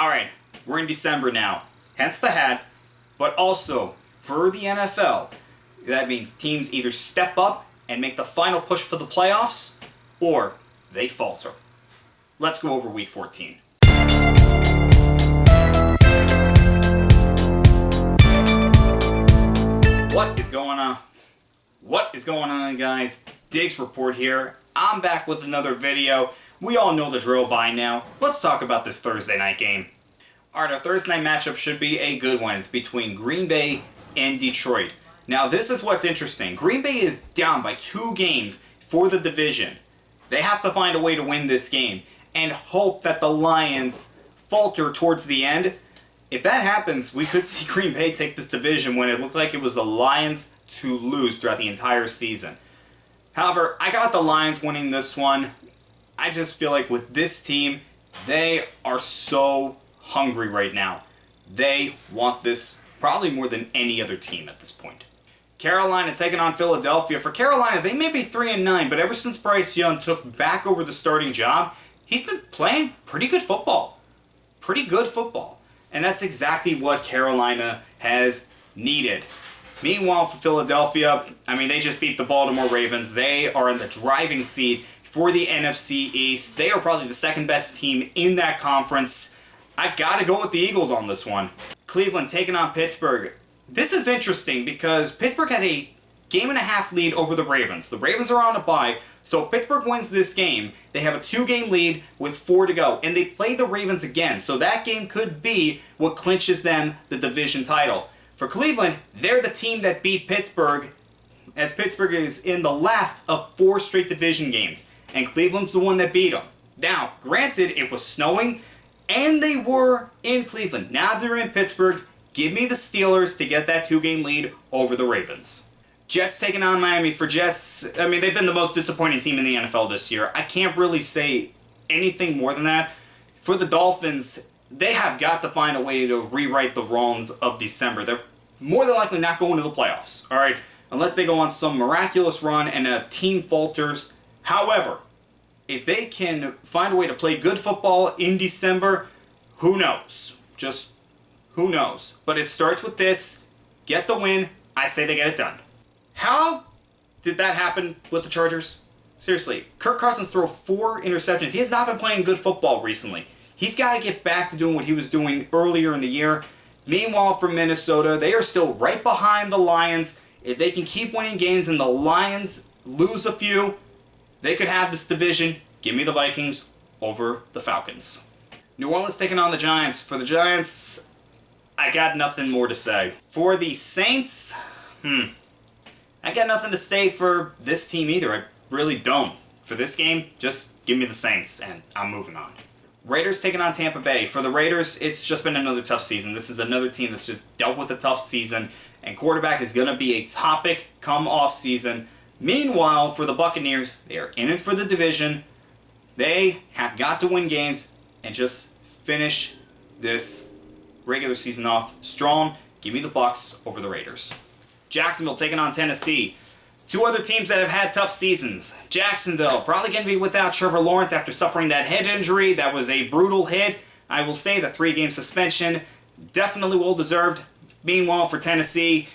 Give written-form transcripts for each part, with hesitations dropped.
Alright, we're in December now, hence the hat, but also, for the NFL, that means teams either step up and make the final push for the playoffs, or they falter. Let's go over Week 14. What is going on? What is going on, guys? Diggs Report here. I'm back with another video. We all know the drill by now. Let's talk about this Thursday night game. Alright, our Thursday night matchup should be a good one. It's between Green Bay and Detroit. Now, this is what's interesting. Green Bay is down by 2 games for the division. They have to find a way to win this game and hope that the Lions falter towards the end. If that happens, we could see Green Bay take this division when it looked like it was the Lions to lose throughout the entire season. However, I got the Lions winning this one. I just feel like with this team, they are so hungry right now. They want this probably more than any other team at this point. Carolina taking on Philadelphia. For Carolina, they may be 3-9, but ever since Bryce Young took back over the starting job, he's been playing pretty good football. Pretty good football. And that's exactly what Carolina has needed. Meanwhile, for Philadelphia, they just beat the Baltimore Ravens. They are in the driving seat for the NFC East. They are probably the second best team in that conference. I gotta go with the Eagles on this one. Cleveland taking on Pittsburgh. This is interesting because Pittsburgh has a game-and-a-half lead over the Ravens. The Ravens are on a bye, so if Pittsburgh wins this game, they have a 2-game lead with 4 to go, and they play the Ravens again, so that game could be what clinches them the division title. For Cleveland, they're the team that beat Pittsburgh, as Pittsburgh is in the last of 4 straight division games, and Cleveland's the one that beat them. Now, granted, it was snowing, and they were in Cleveland. Now they're in Pittsburgh. Give me the Steelers to get that 2-game lead over the Ravens. Jets taking on Miami. For Jets, they've been the most disappointing team in the NFL this year. I can't really say anything more than that. For the Dolphins, they have got to find a way to rewrite the wrongs of December. They're more than likely not going to the playoffs, all right? Unless they go on some miraculous run and a team falters. However, if they can find a way to play good football in December, who knows? Just who knows? But it starts with this. Get the win. I say they get it done. How did that happen with the Chargers? Seriously, Kirk Cousins threw 4 interceptions. He has not been playing good football recently. He's got to get back to doing what he was doing earlier in the year. Meanwhile, for Minnesota, they are still right behind the Lions. If they can keep winning games and the Lions lose a few, they could have this division. Give me the Vikings over the Falcons. New Orleans taking on the Giants. For the Giants, I got nothing more to say. For the Saints, I got nothing to say for this team either. I really don't. For this game, just give me the Saints, and I'm moving on. Raiders taking on Tampa Bay. For the Raiders, it's just been another tough season. This is another team that's just dealt with a tough season, and quarterback is going to be a topic come off season. Meanwhile, for the Buccaneers, they are in it for the division. They have got to win games and just finish this regular season off strong. Give me the Bucs over the Raiders. Jacksonville taking on Tennessee. 2 other teams that have had tough seasons. Jacksonville probably going to be without Trevor Lawrence after suffering that head injury. That was a brutal hit. I will say the 3-game suspension definitely well deserved. Meanwhile, for Tennessee,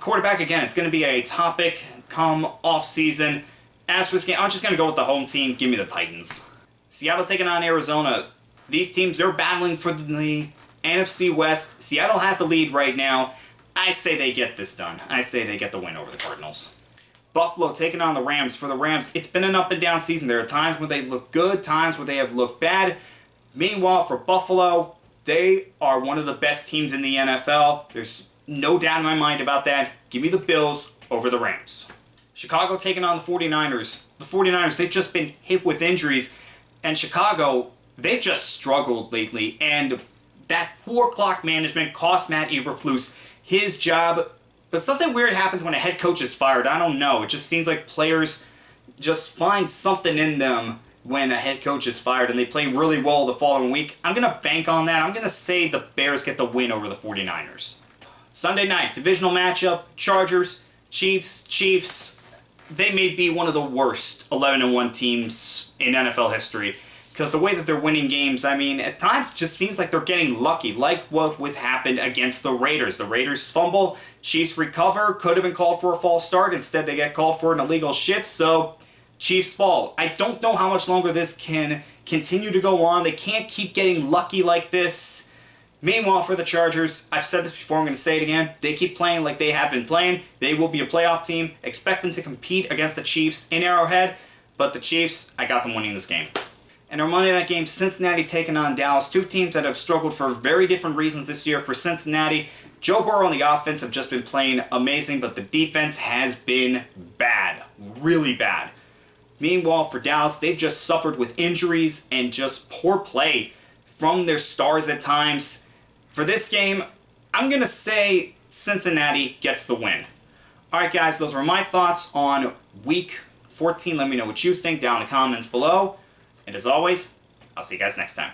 quarterback again, it's going to be a topic come off season. As for this game, I'm just going to go with the home team. Give me the Titans. Seattle taking on Arizona. These teams, they're battling for the NFC West. Seattle has the lead right now. I say they get this done. I say they get the win over the Cardinals. Buffalo taking on the Rams. For the Rams, it's been an up-and-down season. There are times where they look good, times where they have looked bad. Meanwhile, for Buffalo, they are one of the best teams in the NFL. There's no doubt in my mind about that. Give me the Bills over the Rams. Chicago taking on the 49ers. The 49ers, they've just been hit with injuries. And Chicago, they've just struggled lately. And that poor clock management cost Matt Eberflus his job. But something weird happens when a head coach is fired. I don't know. It just seems like players just find something in them when a head coach is fired and they play really well the following week. I'm going to bank on that. I'm going to say the Bears get the win over the 49ers. Sunday night, divisional matchup, Chargers, Chiefs. Chiefs, they may be one of the worst 11-1 teams in NFL history. Because the way that they're winning games, I mean, at times it just seems like they're getting lucky, like what happened against the Raiders. The Raiders fumble, Chiefs recover, could have been called for a false start. Instead, they get called for an illegal shift, so Chiefs ball. I don't know how much longer this can continue to go on. They can't keep getting lucky like this. Meanwhile, for the Chargers, I've said this before, I'm going to say it again. They keep playing like they have been playing. They will be a playoff team. Expect them to compete against the Chiefs in Arrowhead, but the Chiefs, I got them winning this game. In our Monday night game, Cincinnati taking on Dallas, two teams that have struggled for very different reasons this year. For Cincinnati, Joe Burrow and the offense have just been playing amazing, but the defense has been bad, really bad. Meanwhile, for Dallas, they've just suffered with injuries and just poor play from their stars at times. For this game, I'm going to say Cincinnati gets the win. Alright guys, those were my thoughts on Week 14. Let me know what you think down in the comments below. And as always, I'll see you guys next time.